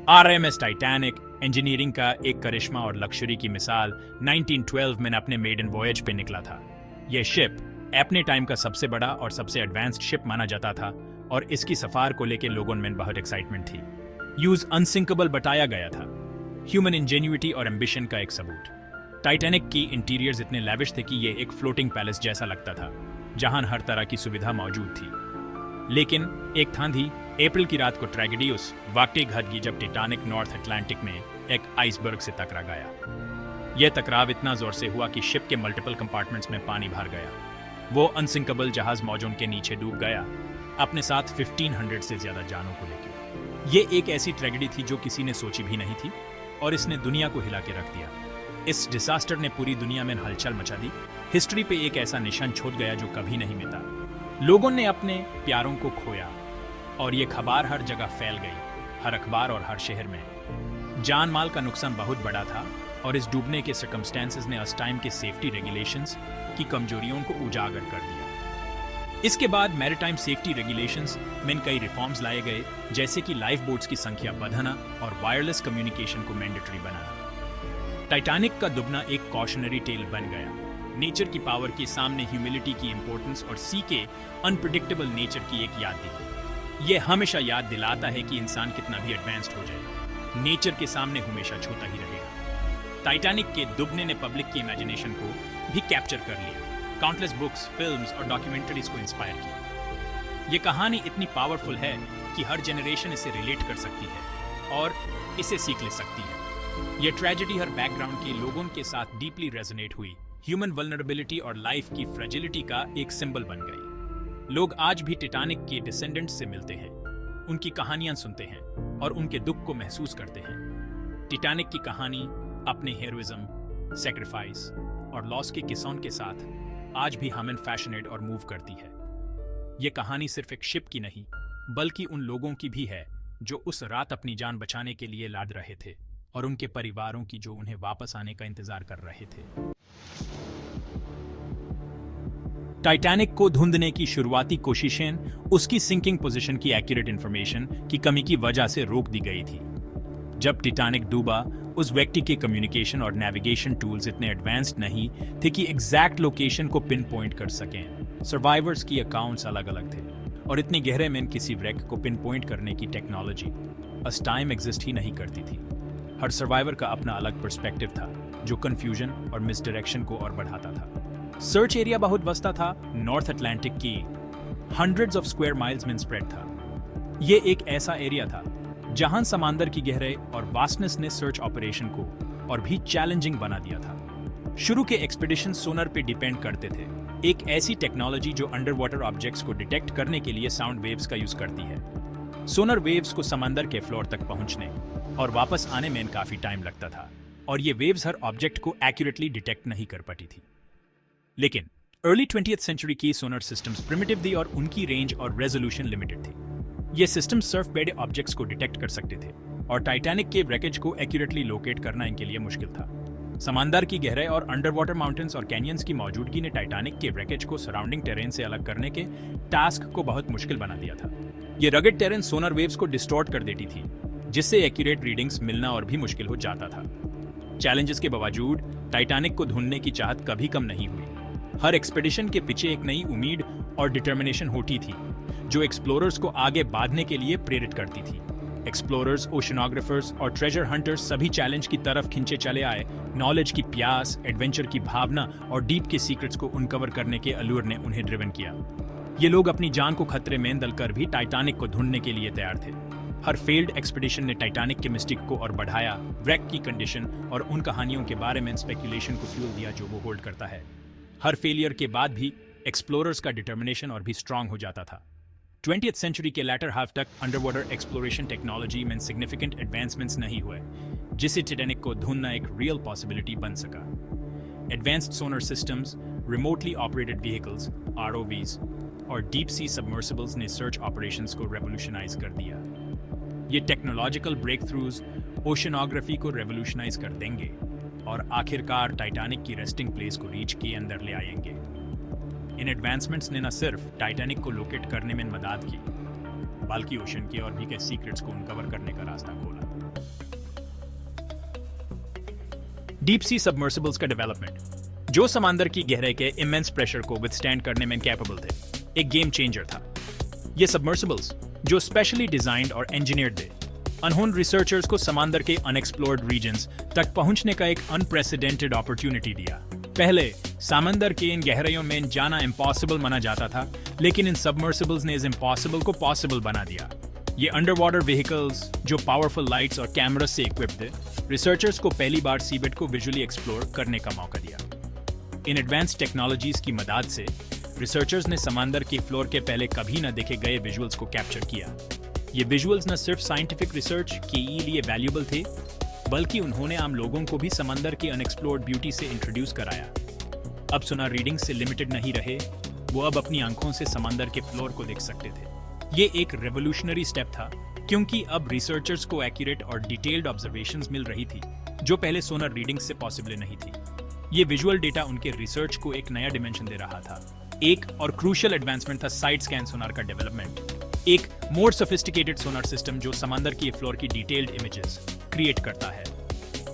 RMS Titanic engineering का एक करिश्मा और लक्जरी की मिसाल 1912 में अपने मेडन वॉयज पे निकला था। यह शिप अपने टाइम का सबसे बड़ा और सबसे एडवांस्ड शिप माना जाता था और इसकी सफार को लेकर लोगों में बहुत एक्साइटमेंट थी। यूज अनसिंकेबल बताया गया था, ह्यूमन इंजेन्युइटी और एम्बिशन का एक सबूत। टाइटैनिक की इंटीरियर्स इतने लैविश थे कि ये एक फ्लोटिंग पैलेस जैसा लगता था, जहां हर तरह की सुविधा मौजूद थी। लेकिन एक थांधी अप्रैल की रात को ट्रेजेडी उस वक्त घट गई जब टाइटैनिक नॉर्थ अटलांटिक में एक आइसबर्ग से टकरा गया। यह टकराव इतना जोर से हुआ कि शिप के मल्टीपल कंपार्टमेंट्स में पानी भर गया। वो अनसिंकेबल जहाज मौजों के नीचे डूब गया, अपने साथ 1500 से ज्यादा जानों को लेकर। ये एक ऐसी ट्रेजेडी थी जो किसी ने सोची भी नहीं थी और इसने दुनिया को हिला के रख दिया। इस डिजास्टर ने पूरी दुनिया में हलचल मचा दी। हिस्ट्री पे एक ऐसा निशान छोड़ गया जो कभी नहीं मिटा। लोगों ने अपने प्यारों को खोया और ये खबर हर जगह फैल गई, हर अखबार और हर शहर में। जान माल का नुकसान बहुत बड़ा था और इस डूबने के सर्कमस्टेंसेस ने उस टाइम के सेफ्टी रेगुलेशंस की कमजोरियों को उजागर कर दिया। इसके बाद मैरीटाइम सेफ्टी रेगुलेशंस में कई रिफॉर्म्स लाए गए, जैसे कि लाइफ बोट्स की संख्या बढ़ाना और वायरलेस कम्युनिकेशन को मैंडेटरी बनाना। टाइटैनिक का डूबना एक कॉशनरी टेल बन गया, नेचर की पावर के सामने ह्यूमिलिटी की इंपॉर्टेंस और सी के अनप्रिडिक्टेबल नेचर की एक याद दी। यह हमेशा याद दिलाता है कि इंसान कितना भी एडवांस्ड हो जाए, नेचर के सामने हमेशा छोटा ही रहेगा। टाइटैनिक के डूबने ने पब्लिक की इमेजिनेशन को भी कैप्चर कर लिया। काउंटलेस बुक्स, फिल्म्स और डॉक्यूमेंट्रीज को इंस्पायर किया। यह कहानी इतनी पावरफुल है कि हर जनरेशन इसे रिलेट कर सकती है और इसे सीख ले सकती है। यह ट्रेजेडी हर बैकग्राउंड के लोगों के साथ डीपली रेजोनेट हुई, ह्यूमन वल्नरेबिलिटी और लाइफ की फ्रेजिलिटी का एक सिंबल बन गई। लोग आज भी टाइटैनिक के डिसेंडेंट्स से मिलते हैं, उनकी कहानियां सुनते हैं और उनके दुख को महसूस करते हैं। टाइटैनिक की कहानी अपने हेरोइज्म, सैक्रिफाइस और लॉस के किस्सों के साथ आज भी हमें फैशनेट और मूव करती है। ये कहानी सिर्फ एक शिप की नहीं, बल्कि उन लोगों की भी है जो उस रात अपनी जान बचाने के लिए लड़ रहे थे और उनके परिवारों की जो उन्हें वापस आने का इंतजार कर रहे थे। टाइटैनिक को ढूंढने की शुरुआती कोशिशें उसकी सिंकिंग पोजीशन की एक्यूरेट इंफॉर्मेशन की कमी की वजह से रोक दी गई थी। जब टाइटैनिक डूबा, उस व्यक्ति के कम्युनिकेशन और नेविगेशन टूल्स इतने एडवांस्ड नहीं थे कि एग्जैक्ट लोकेशन को पिन पॉइंट कर सकें। सर्वाइवर्स की अकाउंट्स अलग अलग थे और इतनी गहरे में किसी wreck को पिन पॉइंट करने की टेक्नोलॉजी उस टाइम एग्जिस्ट ही नहीं करती थी। हर सर्वाइवर का अपना अलग पर्सपेक्टिव था जो कंफ्यूजन और मिसडायरेक्शन को और बढ़ाता था। सर्च एरिया बहुत वस्ता था, नॉर्थ अटलांटिक की हंड्रेड्स ऑफ स्क्वायर माइल्स में स्प्रेड था। ये एक ऐसा एरिया था जहां समंदर की गहराई और वास्टनेस ने सर्च ऑपरेशन को और भी चैलेंजिंग बना दिया था। शुरू के एक्सपीडिशन सोनर पे डिपेंड करते थे, एक ऐसी टेक्नोलॉजी जो अंडर वाटर ऑब्जेक्ट्स को डिटेक्ट करने के लिए साउंड वेव्स का यूज करती है। सोनर वेव्स को समंदर के फ्लोर तक पहुंचने और वापस आने में काफी टाइम लगता था और ये वेव्स हर ऑब्जेक्ट को एक्यूरेटली डिटेक्ट नहीं कर पाती थी। लेकिन अर्ली 20th सेंचुरी की सोनर सिस्टम्स प्रिमिटिव थी और उनकी रेंज और रेजोल्यूशन लिमिटेड थी। ये सिस्टम सर्फ बेड ऑब्जेक्ट्स को डिटेक्ट कर सकते थे और टाइटैनिक के wreckage को एक्यूरेटली लोकेट करना इनके लिए मुश्किल था। समंदर की गहराई और अंडर वाटर माउंटेन्स और कैनियंस की मौजूदगी ने टाइटैनिक के wreckage को सराउंडिंग टेरेन से अलग करने के टास्क को बहुत मुश्किल बना दिया था। ये रगड टेरेन सोनर वेव्स को डिस्टॉर्ट कर देती थी, जिससे एक्यूरेट रीडिंग्स मिलना और भी मुश्किल हो जाता था। चैलेंजेस के बावजूद टाइटैनिक को ढूंढने की चाहत कभी कम नहीं हुई। हर एक्सपेडिशन के पीछे एक नई उम्मीद और डिटर्मिनेशन होती थी जो एक्सप्लोरर्स को आगे बढ़ने के लिए प्रेरित करती थी। एक्सप्लोरर्स, ओशनोग्राफर्स और ट्रेजर हंटर्स सभी चैलेंज की तरफ खिंचे चले आए। नॉलेज की प्यास, एडवेंचर की भावना और डीप के सीक्रेट्स को उनकवर करने के अलूर ने उन्हें ड्रिवन किया। ये लोग अपनी जान को खतरे में डालकर भी टाइटैनिक को ढूंढने के लिए तैयार थे। हर फेल्ड एक्सपीडिशन ने टाइटैनिक के मिस्टिक को और बढ़ाया, wreck की कंडीशन और उन कहानियों के बारे में स्पेकुलेशन को फ्यूल दिया जो वो होल्ड करता है। हर फेलियर के बाद भी एक्सप्लोरर्स का डिटर्मिनेशन और भी स्ट्रांग हो जाता था। 20th सेंचुरी के लैटर हाफ तक अंडर वाटर एक्सप्लोरेशन टेक्नोलॉजी में सिग्निफिकेंट एडवांसमेंट्स नहीं हुए, जिससे टाइटैनिक को ढूंढना एक रियल पॉसिबिलिटी बन सका। Advanced sonar systems, remotely operated vehicles, ROVs और डीप सी सबमर्सिबल्स ने सर्च ऑपरेशंस को रेवोल्यूशनाइज कर दिया। ये टेक्नोलॉजिकल ब्रेक थ्रूज ओशनोग्राफी को रेवोल्यूशनाइज कर देंगे और आखिरकार टाइटैनिक की रेस्टिंग प्लेस को रीच के अंदर ले आएंगे। इन एडवांसमेंट्स ने न सिर्फ टाइटैनिक को लोकेट करने में मदद की, बल्कि ओशन के और भी कई सीक्रेट्स को अनकवर करने का रास्ता खोला। डीप सी सबमर्सिबल्स का डेवलपमेंट, जो समंदर की गहराई के इमेंस प्रेशर को विथस्टैंड करने में कैपेबल थे, एक गेम चेंजर था। ये सबमर्सिबल्स जो स्पेशली डिजाइंड और इंजीनियर्ड थे, अनहोन रिसर्चर्स को समंदर के अनएक्सप्लोर्ड रीजन्स तक पहुंचने का एक अनप्रेसिडेंटेड अपॉर्चुनिटी दिया। पहले समंदर के इन गहराइयों में जाना इम्पॉसिबल माना जाता था, लेकिन इन सबमर्सिबल्स ने इस इम्पॉसिबल को पॉसिबल बना दिया। ये अंडर वाटर व्हीकल्स जो पावरफुल लाइट्स और कैमरा से इक्विप्ड थे, रिसर्चर्स को पहली बार सीबेड को विजुअली एक्सप्लोर करने का मौका दिया। इन एडवांस टेक्नोलॉजीज की मदद से रिसर्चर्स ने समंदर के फ्लोर के पहले कभी न देखे गए विजुअल्स को कैप्चर किया। ये विजुअल्स न सिर्फ साइंटिफिक रिसर्च के लिए वैल्यूएबल थे, बल्कि उन्होंने आम लोगों को भी समंदर की अनएक्सप्लोर्ड ब्यूटी से इंट्रोड्यूस कराया। अब सोनार रीडिंग से लिमिटेड नहीं रहे, वो अब अपनी आंखों से समंदर के फ्लोर को देख सकते थे। ये एक रेवोल्यूशनरी स्टेप था, क्योंकि अब रिसर्चर्स को एक्यूरेट और डिटेल्ड ऑब्जर्वेशंस मिल रही थी, जो पहले सोनार रीडिंग से पॉसिबल नहीं थी। ये विजुअल डेटा उनके रिसर्च को एक नया डिमेंशन दे रहा था। एक और क्रूशियल एडवांसमेंट था साइड स्कैन सोनार का डेवलपमेंट, एक मोर सोफिस्टिकेटेड सोनार सिस्टम जो समंदर की फ्लोर की डिटेल्ड इमेजेस क्रिएट करता है।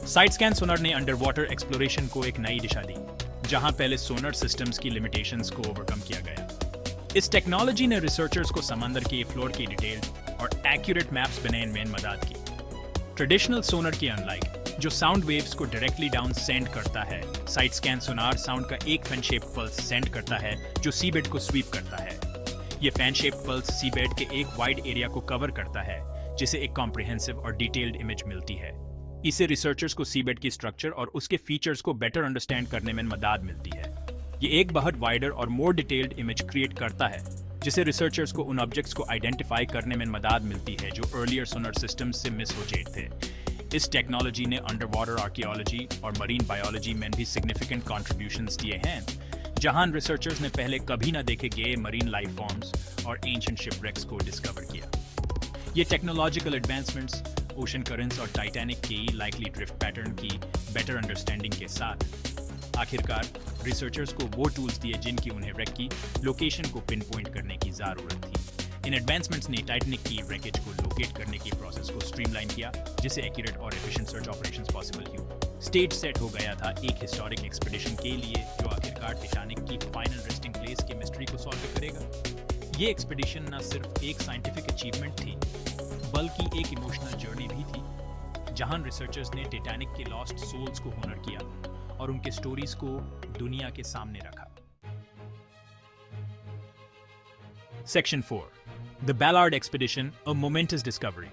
साइड स्कैन सोनार ने अंडर वाटर एक्सप्लोरेशन को एक नई दिशा दी, जहां पहले सोनार सिस्टम्स की लिमिटेशंस को ओवरकम किया गया। इस टेक्नोलॉजी ने रिसर्चर्स को समंदर की फ्लोर की डिटेल्ड और एक्यूरेट मैप्स बनाने में मदद की। ट्रेडिशनल सोनार के अनलाइक, जो साउंड वेव्स को डायरेक्टली डाउन सेंड करता है, साइड स्कैन सोनार साउंड का एक फैन शेप पल्स सेंड करता है जो सीबेड को स्वीप करता है। ये फैन शेप पल्स सीबेड के एक वाइड एरिया को कवर करता है, जिसे एक कॉम्प्रिहेंसिव और डिटेल्ड इमेज मिलती है। इससे रिसर्चर्स को सीबेड की स्ट्रक्चर और उसके फीचर्स को बेटर अंडरस्टैंड करने में मदद मिलती है। ये एक बहुत वाइडर और मोर डिटेल्ड इमेज क्रिएट करता है, जिससे रिसर्चर्स को उन ऑब्जेक्ट्स को आइडेंटिफाई करने में मदद मिलती है जो अर्लियर सोनार सिस्टम्स से मिस हो जाते थे। इस टेक्नोलॉजी ने अंडर वाटर आर्कियोलॉजी और मरीन बायोलॉजी में भी सिग्निफिकेंट कॉन्ट्रीब्यूशंस दिए हैं, जहां रिसर्चर्स ने पहले कभी न देखे गए मरीन लाइफ फॉर्म्स और एंशिएंट शिपरेक्स को डिस्कवर किया। ये टेक्नोलॉजिकल एडवांसमेंट्स ओशन करंट्स और टाइटैनिक की लाइकली ड्रिफ्ट पैटर्न की बेटर अंडरस्टैंडिंग के साथ आखिरकार रिसर्चर्स को वो टूल्स दिए जिनकी उन्हें wreck की लोकेशन को पिन पॉइंट करने की ज़रूरत थी। इन एडवांसमेंट्स ने टाइटैनिक की wreckage को लोकेट करने की प्रोसेस को स्ट्रीमलाइन किया, जिससे एक्यूरेट और एफिशिएंट सर्च ऑपरेशंस पॉसिबल हुए। स्टेज सेट हो गया था एक हिस्टोरिक एक्सपीडिशन के लिए, जो आखिरकार टाइटैनिक की फाइनल रेस्टिंग प्लेस की मिस्ट्री को सॉल्व करेगा। ये एक्सपीडिशन न सिर्फ एक साइंटिफिक अचीवमेंट थी, बल्कि एक इमोशनल जर्नी भी थी, जहां रिसर्चर्स ने टाइटैनिक के लॉस्ट सोल्स को होनर किया और उनके स्टोरीज को दुनिया के सामने रखा। Section 4. The Ballard Expedition, a momentous discovery.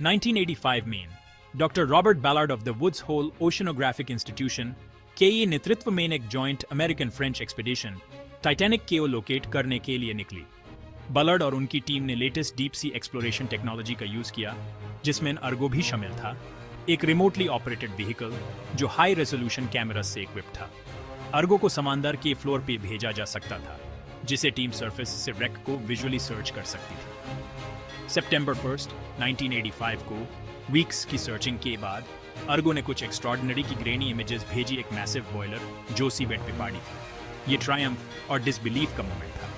1985 में doctor Robert Ballard of the Woods Hole Oceanographic Institution के नेतृत्व में एक joint American French expedition Titanic को लोकेट करने के लिए निकली। बैलार्ड और उनकी टीम ने latest deep sea exploration technology का यूज किया, जिसमें अर्गो भी शामिल था, एक रिमोटली ऑपरेटेड व्हीकल जो हाई रेजोल्यूशन कैमरा से इक्विप्ड था। अर्गो को समंदर के फ्लोर पे भेजा जा सकता था, जिसे टीम सरफेस से wreck को विजुअली सर्च कर सकती थी। सितंबर 1, 1985 को वीक्स की सर्चिंग के बाद अर्गो ने कुछ एक्स्ट्रॉर्डिनरी की ग्रेनी इमेजेस भेजी, एक मैसिव बॉयलर जो सीबेड पे पड़ी थी। ये ट्रायम्फ और डिसबिलीफ का मोमेंट था।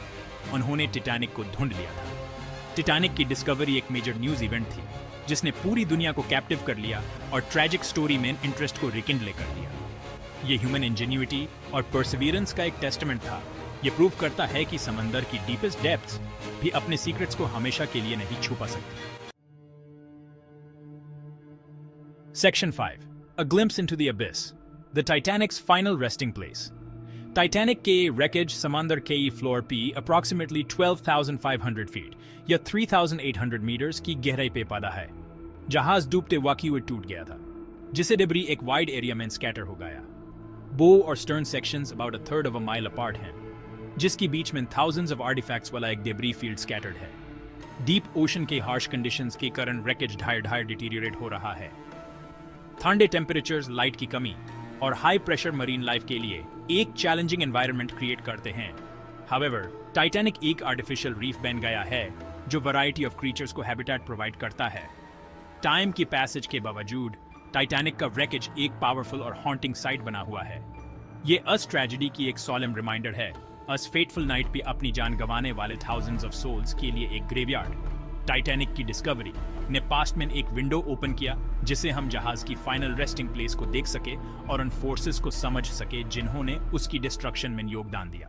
उन्होंने टाइटैनिक को ढूंढ लिया था। टाइटैनिक की डिस्कवरी एक मेजर न्यूज इवेंट थी, जिसने पूरी दुनिया को कैप्टिव कर लिया और ट्रैजिक स्टोरी में इंटरेस्ट को रिकिंडल कर दिया। ये ह्यूमन इंजेन्युइटी और परसिवियरेंस का एक टेस्टमेंट था। ये प्रूव करता है कि समंदर की डीपेस्ट डेप्थ्स भी अपने सीक्रेट्स को हमेशा के लिए नहीं छुपा सकती। Section 5. A glimpse into the abyss. The Titanic's final resting place. Titanic के wreckage समंदर के फ्लोर पे approximately 12,500 feet या 3,800 meters की गहराई पे पड़ा है। जहाज डूबते वक्त वो टूट गया था, जिसे डिब्री एक वाइड एरिया में स्कैटर हो गया। बो और stern sections about a third of a mile apart हैं, जिसकी बीच में thousands of artifacts वाला एक डिब्री फील्ड स्कैटर्ड है। डीप ओशन के हार्श कंडीशंस के कारण wreckage ढाई डिटीरियरेट हो रहा है। ठंडे टेम्परेचर्स, लाइट की कमी और हाई प्रेशर मरीन लाइफ के लिए एक चैलेंजिंग एनवायरनमेंट क्रिएट करते हैं। हाउएवर, टाइटैनिक एक आर्टिफिशियल रीफ बन गया है जो वैरायटी ऑफ क्रीचर्स को हैबिटेट प्रोवाइड करता है। टाइम की पैसेज के बावजूद टाइटैनिक का wreckage एक पावरफुल और हॉन्टिंग साइट बना हुआ है। ये अस ट्रेजेडी की एक सॉलेम रिमाइंडर है, अस फेटफुल नाइट पे अपनी जान गंवाने वाले थाउजेंड्स ऑफ सोल्स के लिए एक ग्रेवयार्ड। टाइटैनिक की डिस्कवरी ने पास्ट में एक विंडो ओपन किया जिससे हम जहाज की फाइनल रेस्टिंग प्लेस को देख सके और उन फोर्सेस को समझ सके जिन्होंने उसकी डिस्ट्रक्शन में योगदान दिया।